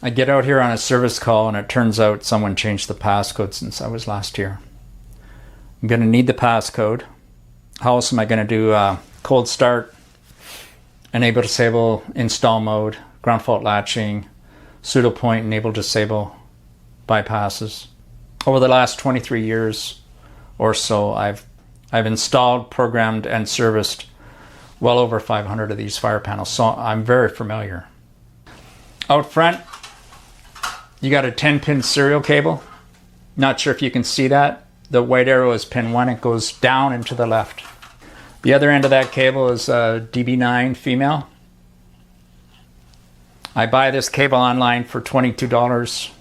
I get out here on a service call and it turns out someone changed the passcode since I was last here. I'm going to need the passcode. How else am I going to do cold start, enable disable install mode, ground fault latching, pseudo point enable disable bypasses. Over the last 23 years or so, I've installed, programmed, and serviced well over 500 of these fire panels, so I'm very familiar. Out front, you got a 10-pin serial cable. Not sure if you can see that. The white arrow is pin 1. It goes down and to the left. The other end of that cable is a DB9 female. I buy this cable online for $22.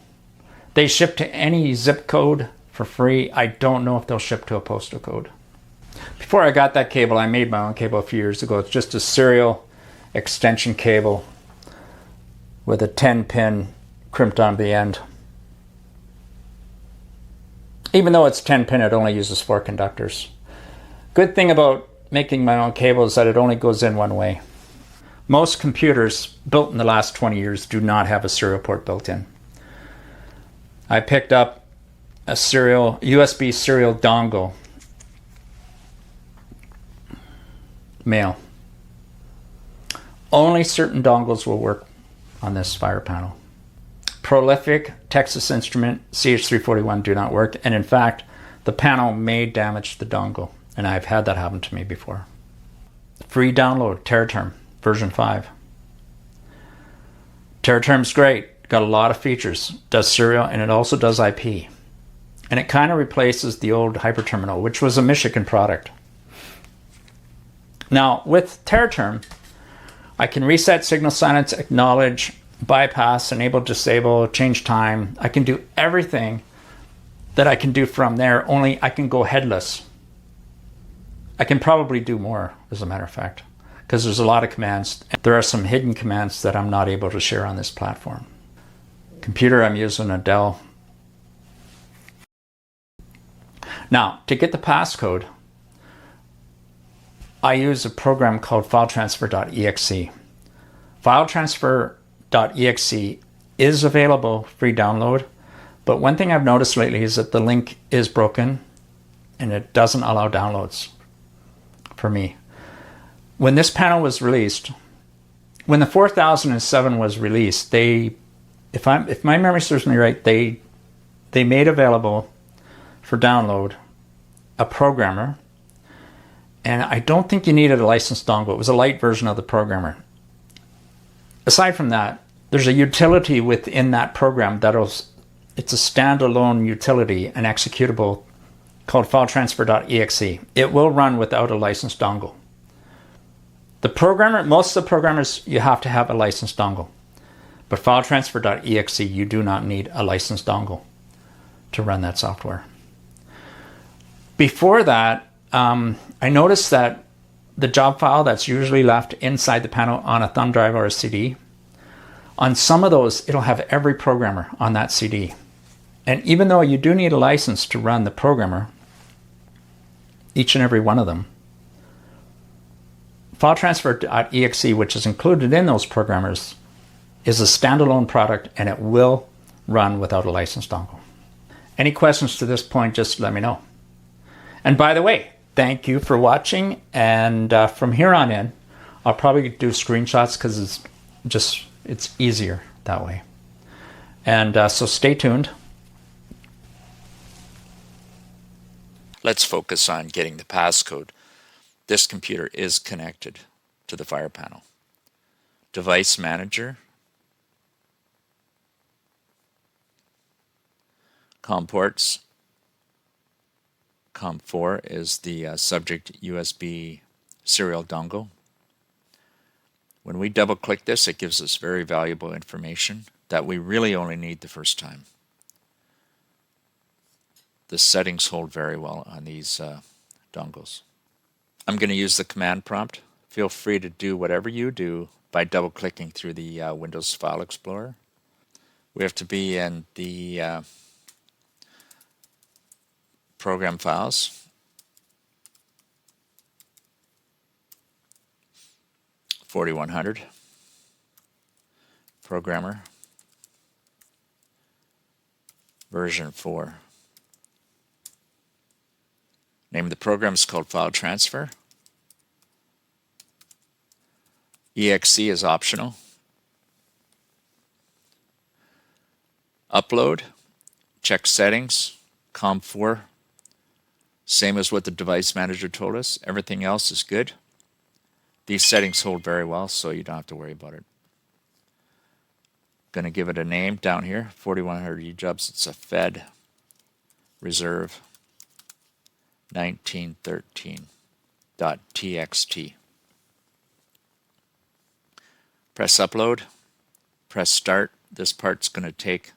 They ship to any zip code for free. I don't know if they'll ship to a postal code. Before I got that cable, I made my own cable a few years ago. It's just a serial extension cable with a 10-pin crimped on the end. Even though it's 10-pin, it only uses 4 conductors. Good thing about making my own cable is that it only goes in one way. Most computers built in the last 20 years do not have a serial port built in. I picked up a USB serial dongle, male. Only certain dongles will work on this fire panel. Prolific, Texas Instrument, CH341 do not work, and in fact, the panel may damage the dongle, and I've had that happen to me before. Free download, TerraTerm, version 5. TerraTerm's great, got a lot of features, does serial, and it also does IP. And it kind of replaces the old Hyperterminal, which was a Michigan product. Now, with TerraTerm, I can reset signal silence, acknowledge, bypass, enable, disable, change time. I can do everything that I can do from there, only I can go headless. I can probably do more, as a matter of fact, because there's a lot of commands. There are some hidden commands that I'm not able to share on this platform. Computer, I'm using a Dell. Now, to get the passcode, I use a program called filetransfer.exe. Filetransfer.exe is available free download, but one thing I've noticed lately is that the link is broken and it doesn't allow downloads for me. When this panel was released, when the 4007 was released, if my memory serves me right, they made available for download a programmer. And I don't think you needed a licensed dongle. It was a light version of the programmer. Aside from that, there's a utility within that program it's a standalone utility, an executable called filetransfer.exe. It will run without a licensed dongle. Most of the programmers, you have to have a licensed dongle. But filetransfer.exe, you do not need a licensed dongle to run that software. Before that, I noticed that the job file that's usually left inside the panel on a thumb drive or a CD, on some of those, it'll have every programmer on that CD. And even though you do need a license to run the programmer, each and every one of them, filetransfer.exe, which is included in those programmers, is a standalone product and it will run without a licensed dongle. Any questions to this point, just let me know. And by the way, thank you for watching, and from here on in, I'll probably do screenshots because it's easier that way. And so stay tuned. Let's focus on getting the passcode. This computer is connected to the fire panel. Device Manager, COM ports. COM4 is the subject USB serial dongle. When we double click this, it gives us very valuable information that we really only need the first time. The settings hold very well on these dongles. I'm going to use the command prompt. Feel free to do whatever you do by double clicking through the Windows File Explorer. We have to be in the program files, 4100, programmer, version 4. Name of the program is called File Transfer. EXE is optional. Upload, check settings, COM4, same as what the device manager told us. Everything else is good. These settings hold very well, so you don't have to worry about it. Going to give it a name down here, 4100 UJobs. It's a Fed Reserve 1913.txt. Press upload, press start. This part's going to take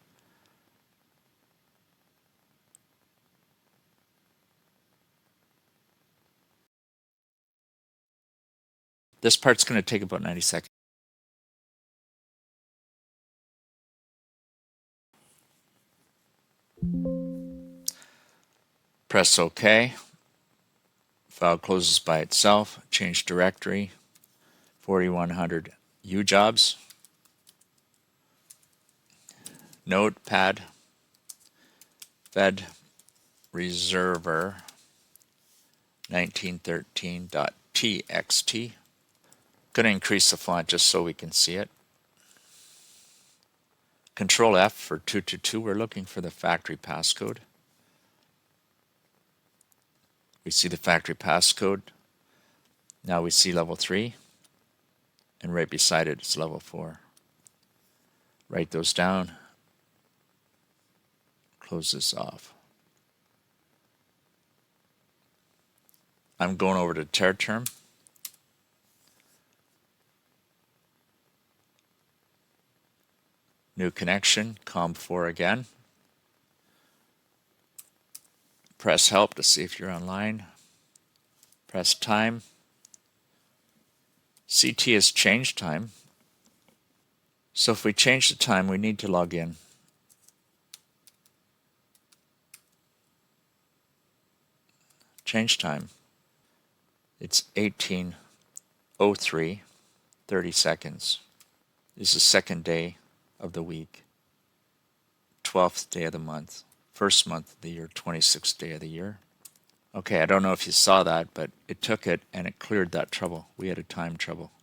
about 90 seconds. Press OK. File closes by itself. Change directory, 4100 UJobs. Notepad, Fed Reserver 1913.txt. Going to increase the font just so we can see it. Control F for 222. We're looking for the factory passcode. We see the factory passcode. Now we see level 3. And right beside it is level 4. Write those down. Close this off. I'm going over to tear term. New connection, COM4 again. Press help to see if you're online. Press time. CT is change time. So if we change the time, we need to log in. Change time. It's 18:03, 30 seconds. This is the second day of the week, 12th day of the month, first month of the year, 26th day of the year. Okay, I don't know if you saw that, but it took it and it cleared that trouble. We had a time trouble.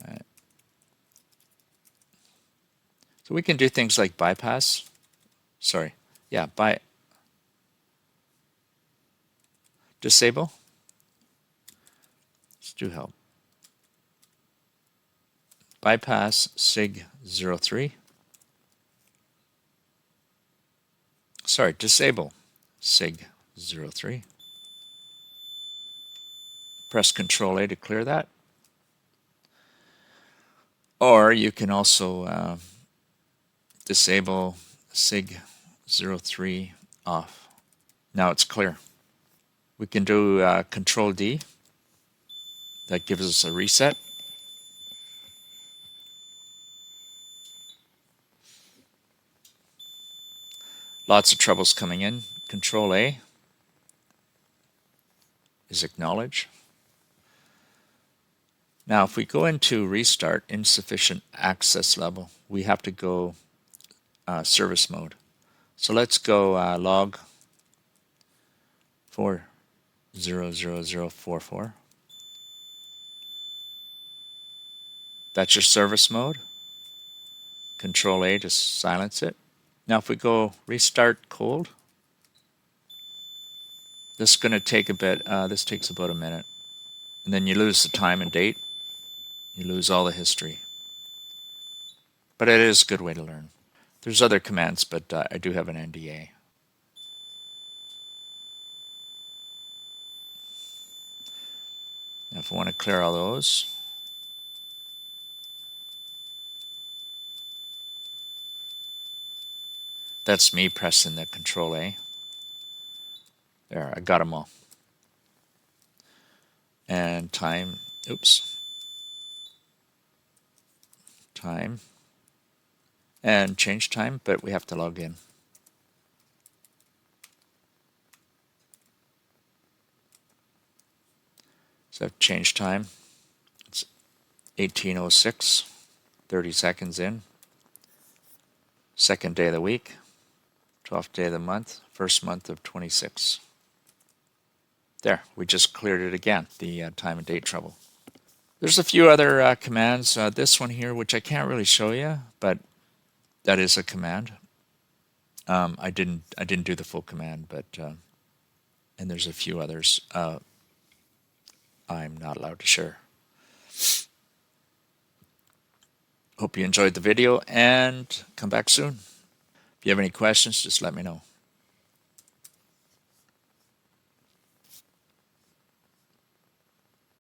All right. So we can do things like bypass. Disable. Let's do help. Bypass SIG03. Disable SIG03. Press Control A to clear that. Or you can also disable SIG03 off. Now it's clear. We can do Control D. That gives us a reset. Lots of troubles coming in. Control A is acknowledge. Now if we go into restart, insufficient access level, we have to go service mode. So let's go log 4000044. That's your service mode. Control A to silence it. Now if we go restart cold, this is going to take a bit. This takes about a minute. And then you lose the time and date. You lose all the history. But it is a good way to learn. There's other commands, but I do have an NDA. Now if I want to clear all those, that's me pressing the Control A. There, I got them all. And time, time. And change time, but we have to log in. So I've changed time. It's 18:06, 30 seconds in. second day of the week, 12th day of the month, first month of 26. There, we just cleared it again, the time and date trouble. There's a few other commands. This one here, which I can't really show you, but that is a command. I didn't do the full command, but and there's a few others I'm not allowed to share. Hope you enjoyed the video and come back soon. If you have any questions, just let me know.